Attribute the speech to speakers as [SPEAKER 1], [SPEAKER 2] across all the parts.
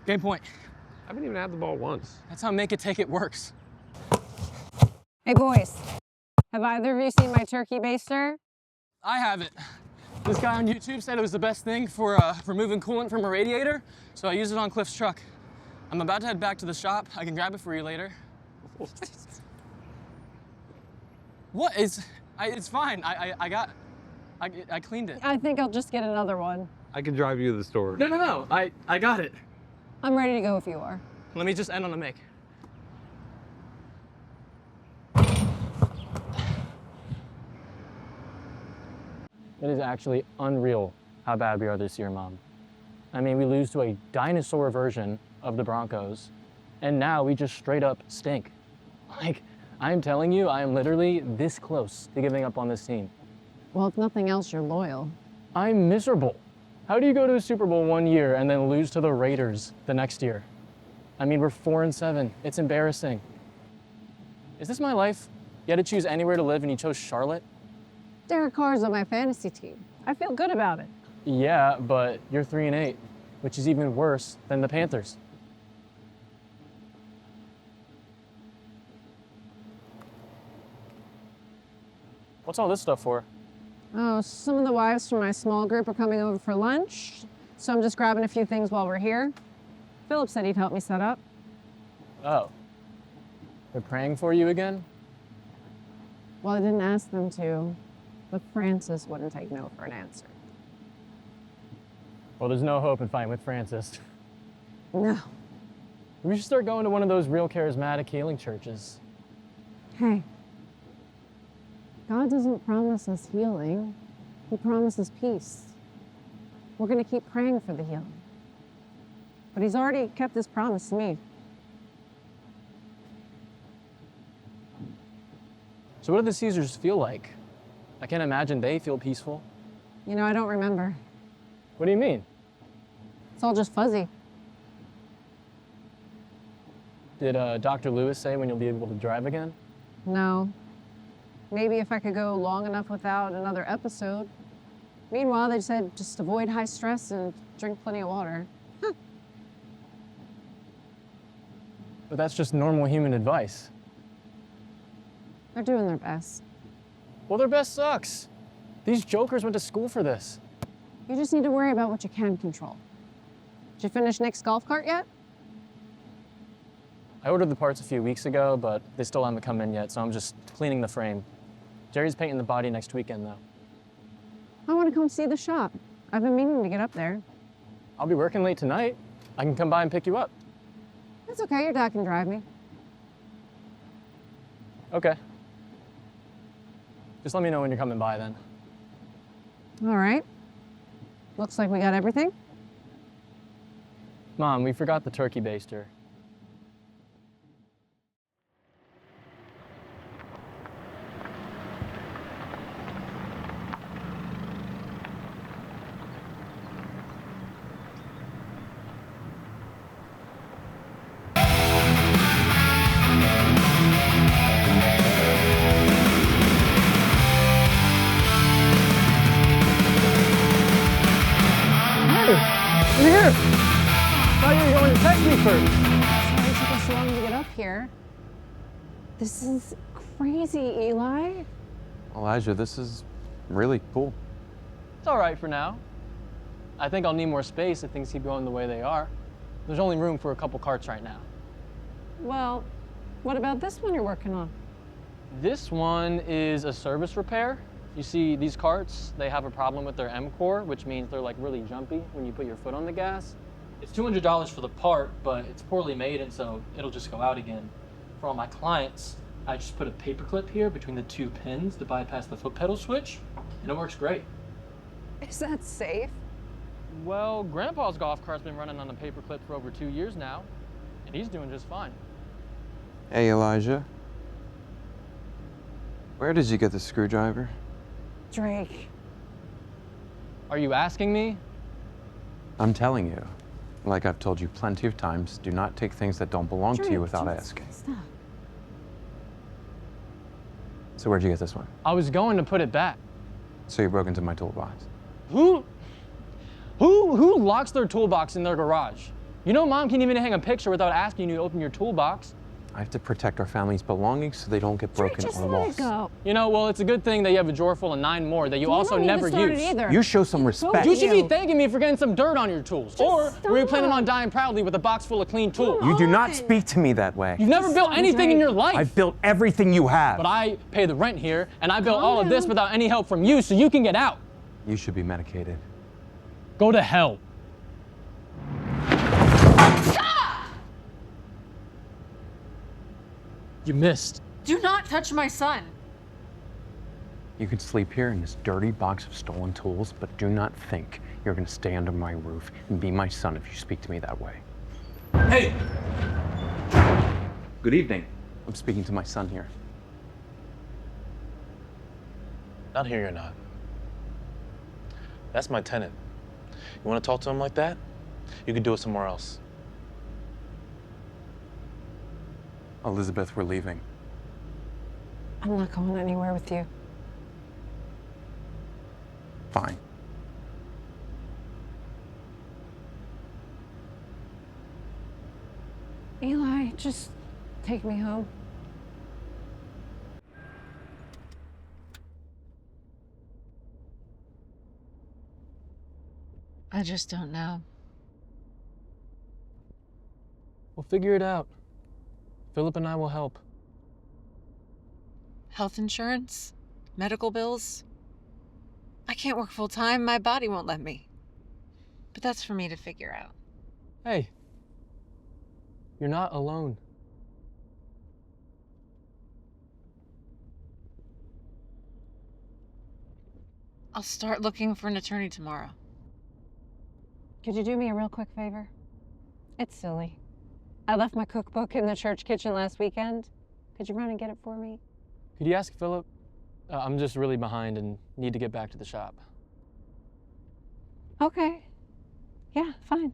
[SPEAKER 1] Game point.
[SPEAKER 2] I haven't even had the ball once.
[SPEAKER 1] That's how make it take it works.
[SPEAKER 3] Hey boys, have either of you seen my turkey baster?
[SPEAKER 1] I have it. This guy on YouTube said it was the best thing for removing coolant from a radiator, so I used it on Cliff's truck. I'm about to head back to the shop. I can grab it for you later. What is? It's fine. I cleaned it.
[SPEAKER 3] I think I'll just get another one.
[SPEAKER 2] I can drive you to the store.
[SPEAKER 1] No. I got it.
[SPEAKER 3] I'm ready to go if you are.
[SPEAKER 1] Let me just end on a make. It is actually unreal how bad we are this year, Mom. I mean, we lose to a dinosaur version of the Broncos, and now we just straight up stink. Like, I'm telling you, I am literally this close to giving up on this team.
[SPEAKER 3] Well, if nothing else, you're loyal.
[SPEAKER 1] I'm miserable. How do you go to a Super Bowl one year and then lose to the Raiders the next year? I mean, we're 4-7. It's embarrassing. Is this my life? You had to choose anywhere to live and you chose Charlotte?
[SPEAKER 3] Derek Carr's on my fantasy team. I feel good about it.
[SPEAKER 1] Yeah, but you're 3-8, which is even worse than the Panthers. What's all this stuff for?
[SPEAKER 3] Oh, some of the wives from my small group are coming over for lunch, so I'm just grabbing a few things while we're here. Philip said he'd help me set up.
[SPEAKER 1] Oh. They're praying for you again?
[SPEAKER 3] Well, I didn't ask them to, but Francis wouldn't take no for an answer.
[SPEAKER 1] Well, there's no hope in fighting with Francis.
[SPEAKER 3] No.
[SPEAKER 1] We should start going to one of those real charismatic healing churches.
[SPEAKER 3] Hey, God doesn't promise us healing. He promises peace. We're going to keep praying for the healing. But he's already kept his promise to me.
[SPEAKER 1] So what do the Caesars feel like? I can't imagine they feel peaceful.
[SPEAKER 3] You know, I don't remember.
[SPEAKER 1] What do you mean?
[SPEAKER 3] It's all just fuzzy.
[SPEAKER 1] Did Dr. Lewis say when you'll be able to drive again?
[SPEAKER 3] No. Maybe if I could go long enough without another episode. Meanwhile, they said just avoid high stress and drink plenty of water.
[SPEAKER 1] But that's just normal human advice.
[SPEAKER 3] They're doing their best.
[SPEAKER 1] Well, their best sucks. These jokers went to school for this.
[SPEAKER 3] You just need to worry about what you can control. Did you finish Nick's golf cart yet?
[SPEAKER 1] I ordered the parts a few weeks ago, but they still haven't come in yet, so I'm just cleaning the frame. Jerry's painting the body next weekend, though.
[SPEAKER 3] I want to come see the shop. I've been meaning to get up there.
[SPEAKER 1] I'll be working late tonight. I can come by and pick you up.
[SPEAKER 3] That's okay, your dad can drive me.
[SPEAKER 1] Okay. Just let me know when you're coming by then.
[SPEAKER 3] All right. Looks like we got everything.
[SPEAKER 1] Mom, we forgot the turkey baster. I'm here. Thought you were going to text me first.
[SPEAKER 3] Sorry it took us so long to get up here. This is crazy, Eli.
[SPEAKER 2] Elijah, this is really cool.
[SPEAKER 1] It's all right for now. I think I'll need more space if things keep going the way they are. There's only room for a couple carts right now.
[SPEAKER 3] Well, what about this one you're working on?
[SPEAKER 1] This one is a service repair. You see, these carts, they have a problem with their M-core, which means they're like really jumpy when you put your foot on the gas. It's $200 for the part, but it's poorly made, and so it'll just go out again. For all my clients, I just put a paper clip here between the two pins to bypass the foot pedal switch, and it works great.
[SPEAKER 3] Is that safe?
[SPEAKER 1] Well, Grandpa's golf cart's been running on a paper clip for over 2 years now, and he's doing just fine.
[SPEAKER 2] Hey, Elijah. Where did you get the screwdriver?
[SPEAKER 3] Drake.
[SPEAKER 1] Are you asking me?
[SPEAKER 2] I'm telling you. Like I've told you plenty of times, do not take things that don't belong to you without asking.
[SPEAKER 3] Stop.
[SPEAKER 2] So where'd you get this one?
[SPEAKER 1] I was going to put it back.
[SPEAKER 2] So you broke into my toolbox.
[SPEAKER 1] Who locks their toolbox in their garage? You know Mom can't even hang a picture without asking you to open your toolbox.
[SPEAKER 2] I have to protect our family's belongings so they don't get broken
[SPEAKER 3] Just
[SPEAKER 2] or
[SPEAKER 3] let it
[SPEAKER 2] lost.
[SPEAKER 3] go.
[SPEAKER 1] You know, well, it's a good thing that you have a drawer full of 9 more that you also
[SPEAKER 3] don't need to
[SPEAKER 1] never
[SPEAKER 3] start it
[SPEAKER 1] use.
[SPEAKER 3] either.
[SPEAKER 2] You show some respect.
[SPEAKER 1] You should be
[SPEAKER 3] You.
[SPEAKER 1] thanking me for getting some dirt on your tools. Or were you planning on dying proudly with a box full of clean tools?
[SPEAKER 2] You do not
[SPEAKER 3] on.
[SPEAKER 2] speak to me that way.
[SPEAKER 1] You've never built
[SPEAKER 3] Stop,
[SPEAKER 1] anything in
[SPEAKER 3] Drake.
[SPEAKER 1] your life.
[SPEAKER 2] I've built everything you have.
[SPEAKER 1] But I pay the rent here, and I built
[SPEAKER 3] Calm
[SPEAKER 1] all of this
[SPEAKER 3] down.
[SPEAKER 1] without any help from you, so you can get out.
[SPEAKER 2] You should be medicated.
[SPEAKER 1] Go to hell. You missed.
[SPEAKER 3] Do not touch my son.
[SPEAKER 2] You can sleep here in this dirty box of stolen tools, but do not think you're going to stay under my roof and be my son if you speak to me that way.
[SPEAKER 1] Hey!
[SPEAKER 2] Good evening. I'm speaking to my son here.
[SPEAKER 4] Not here, you're not. That's my tenant. You want to talk to him like that? You can do it somewhere else.
[SPEAKER 2] Elizabeth, we're leaving.
[SPEAKER 3] I'm not going anywhere with you.
[SPEAKER 2] Fine.
[SPEAKER 3] Eli, just take me home. I just don't know.
[SPEAKER 1] We'll figure it out. Philip and I will help.
[SPEAKER 5] Health insurance? Medical bills? I can't work full time. My body won't let me. But that's for me to figure out.
[SPEAKER 1] Hey, you're not alone.
[SPEAKER 5] I'll start looking for an attorney tomorrow.
[SPEAKER 3] Could you do me a real quick favor? It's silly. I left my cookbook in the church kitchen last weekend. Could you run and get it for me?
[SPEAKER 1] Could you ask Philip? I'm just really behind and need to get back to the shop.
[SPEAKER 3] Okay. Yeah, fine.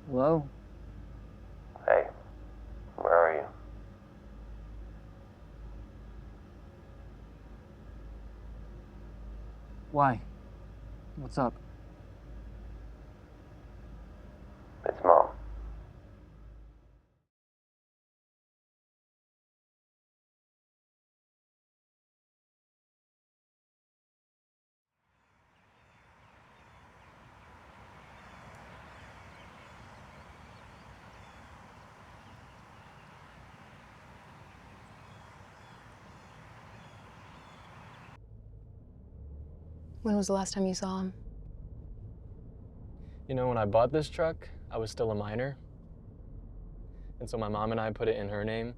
[SPEAKER 1] Hello?
[SPEAKER 4] Hey, where are you?
[SPEAKER 1] Why? What's up?
[SPEAKER 4] It's Mom.
[SPEAKER 6] When was the last time you saw him?
[SPEAKER 1] You know, when I bought this truck, I was still a minor. And so my mom and I put it in her name.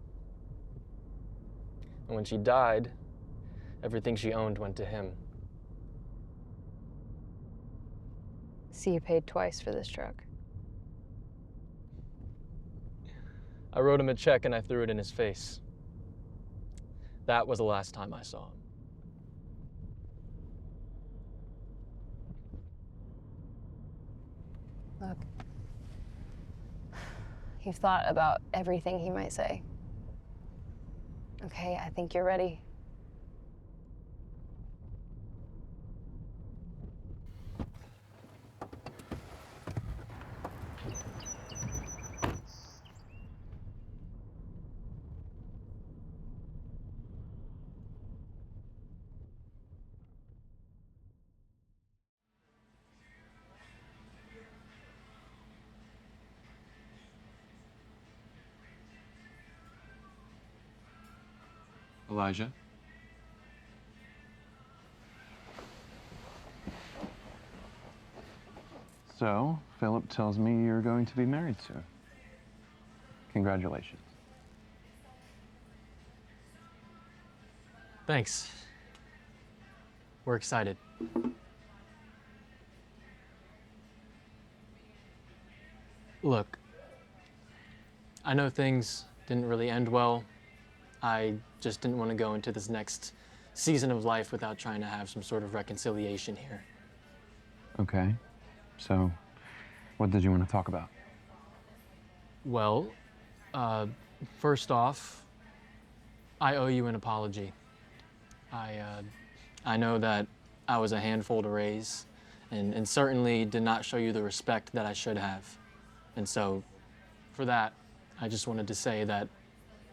[SPEAKER 1] And when she died, everything she owned went to him.
[SPEAKER 6] So you paid twice for this truck.
[SPEAKER 1] I wrote him a check and I threw it in his face. That was the last time I saw him.
[SPEAKER 6] Look, you've thought about everything he might say. Okay, I think you're ready.
[SPEAKER 4] Elijah?
[SPEAKER 2] So, Philip tells me you're going to be married soon. Congratulations.
[SPEAKER 1] Thanks. We're excited. Look, I know things didn't really end well. I just didn't want to go into this next season of life without trying to have some sort of reconciliation here.
[SPEAKER 2] Okay. So, what did you want to talk about?
[SPEAKER 1] Well, first off, I owe you an apology. I know that I was a handful to raise and certainly did not show you the respect that I should have. And so, for that, I just wanted to say that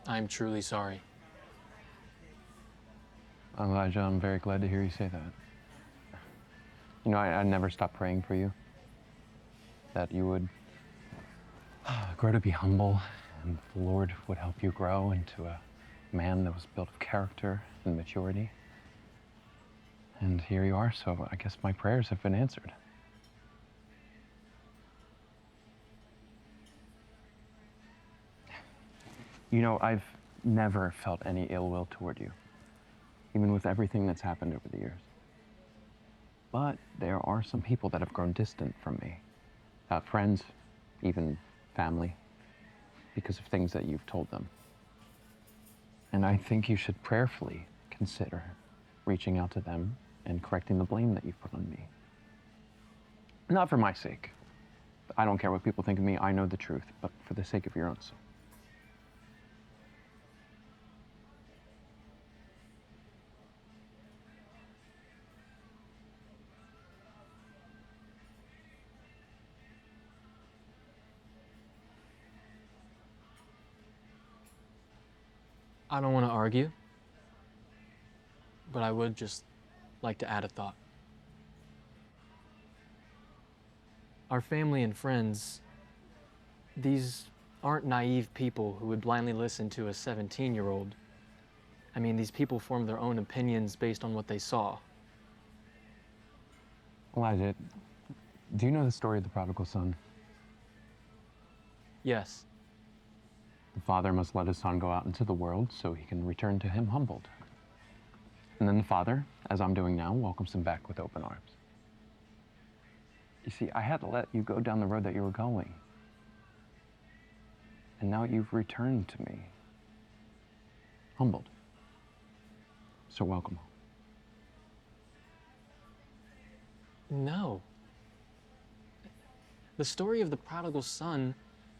[SPEAKER 1] I'm truly sorry.
[SPEAKER 2] Elijah, I'm very glad to hear you say that. You know, I never stopped praying for you. That you would grow to be humble and the Lord would help you grow into a man that was built of character and maturity. And here you are, so I guess my prayers have been answered. You know, I've never felt any ill will toward you, even with everything that's happened over the years. But there are some people that have grown distant from me. Friends, even family, because of things that you've told them. And I think you should prayerfully consider reaching out to them and correcting the blame that you've put on me. Not for my sake. I don't care what people think of me, I know the truth, but for the sake of your own soul.
[SPEAKER 1] I don't want to argue, but I would just like to add a thought. Our family and friends, these aren't naive people who would blindly listen to a 17-year-old. I mean, these people form their own opinions based on what they saw.
[SPEAKER 2] Elijah, do you know the story of the prodigal son?
[SPEAKER 1] Yes.
[SPEAKER 2] The father must let his son go out into the world so he can return to him humbled. And then the father, as I'm doing now, welcomes him back with open arms. You see, I had to let you go down the road that you were going. And now you've returned to me, humbled. So welcome home.
[SPEAKER 1] No. The story of the prodigal son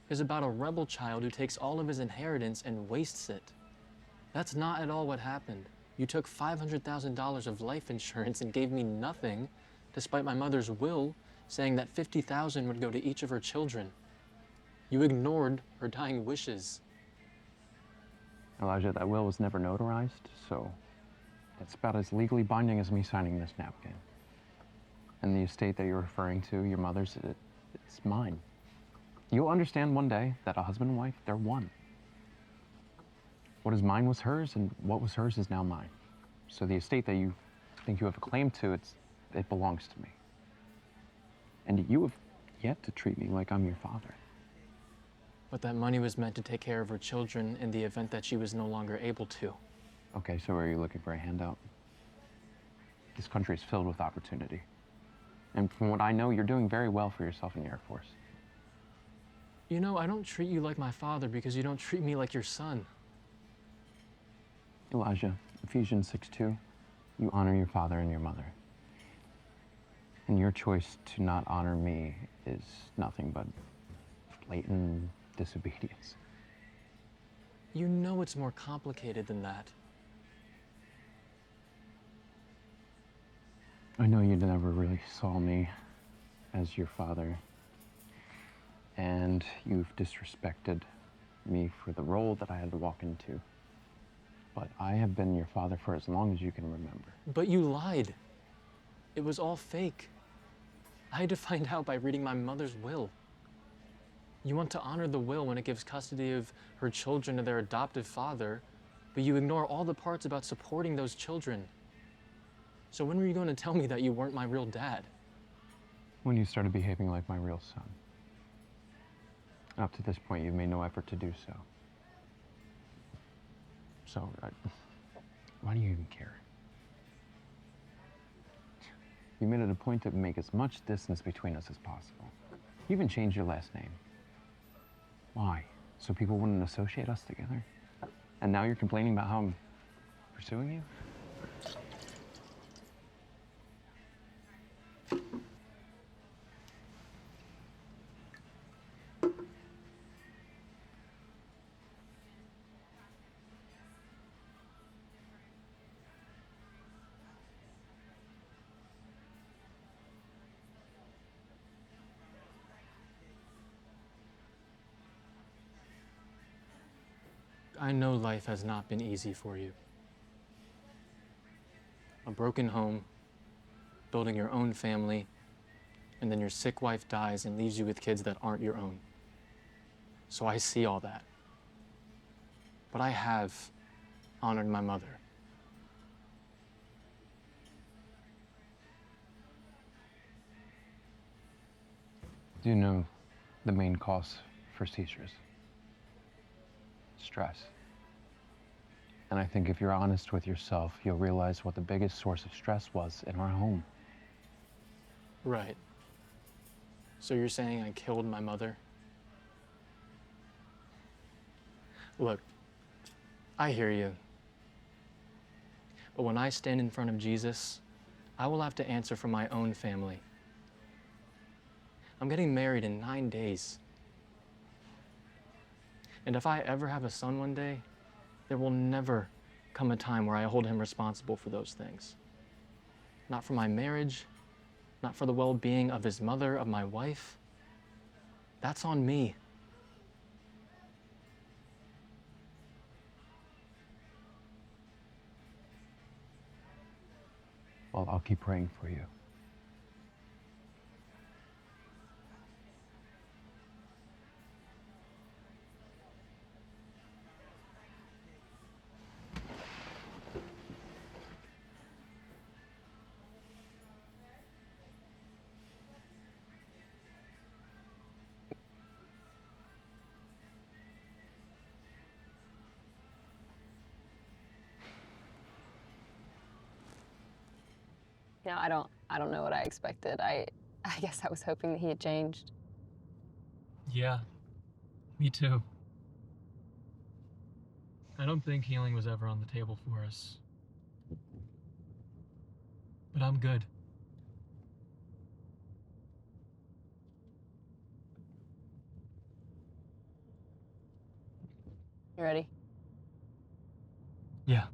[SPEAKER 1] is about a rebel child who takes all of his inheritance and wastes it. That's not at all what happened. You took $500,000 of life insurance and gave me nothing, despite my mother's will saying that $50,000 would go to each of her children. You ignored her dying wishes.
[SPEAKER 2] Elijah, that will was never notarized, so it's about as legally binding as me signing this napkin. And the estate that you're referring to, your mother's, it's mine. You'll understand one day that a husband and wife, they're one. What is mine was hers, and what was hers is now mine. So the estate that you think you have a claim to, it belongs to me. And you yet to treat me like I'm your father.
[SPEAKER 1] But that money was meant to take care of her children in the event that she was no longer able to.
[SPEAKER 2] Okay, so are you looking for a handout? This country is filled with opportunity. And from what I know, you're doing very well for yourself in the Air Force.
[SPEAKER 1] You know, I don't treat you like my father because you don't treat me like your son.
[SPEAKER 2] Elijah, Ephesians 6:2, you honor your father and your mother. And your choice to not honor me is nothing but blatant disobedience.
[SPEAKER 1] You know it's more complicated than that.
[SPEAKER 2] I know you never really saw me as your father, and you've disrespected me for the role that I had to walk into. But I have been your father for as long as you can remember.
[SPEAKER 1] But you lied. It was all fake. I had to find out by reading my mother's will. You want to honor the will when it gives custody of her children to their adoptive father, but you ignore all the parts about supporting those children. So when were you going to tell me that you weren't my real dad?
[SPEAKER 2] When you started behaving like my real son. Up to this point, you've made no effort to do so. So, why do you even care? You made it a point to make as much distance between us as possible. You even changed your last name. Why? So people wouldn't associate us together? And now you're complaining about how I'm pursuing you?
[SPEAKER 1] I know life has not been easy for you. A broken home, building your own family, and then your sick wife dies and leaves you with kids that aren't your own. So I see all that. But I have honored my mother.
[SPEAKER 2] Do you know the main cause for seizures? Stress. And I think if you're honest with yourself, you'll realize what the biggest source of stress was in our home.
[SPEAKER 1] Right. So you're saying I killed my mother? Look, I hear you. But when I stand in front of Jesus, I will have to answer for my own family. I'm getting married in 9 days. And if I ever have a son one day, there will never come a time where I hold him responsible for those things. Not for my marriage, not for the well-being of his mother, of my wife. That's on me.
[SPEAKER 2] Well, I'll keep praying for you.
[SPEAKER 6] You know, I don't know what I expected. I guess I was hoping that he had changed.
[SPEAKER 1] Yeah, me too. I don't think healing was ever on the table for us. But I'm good.
[SPEAKER 6] You ready?
[SPEAKER 1] Yeah.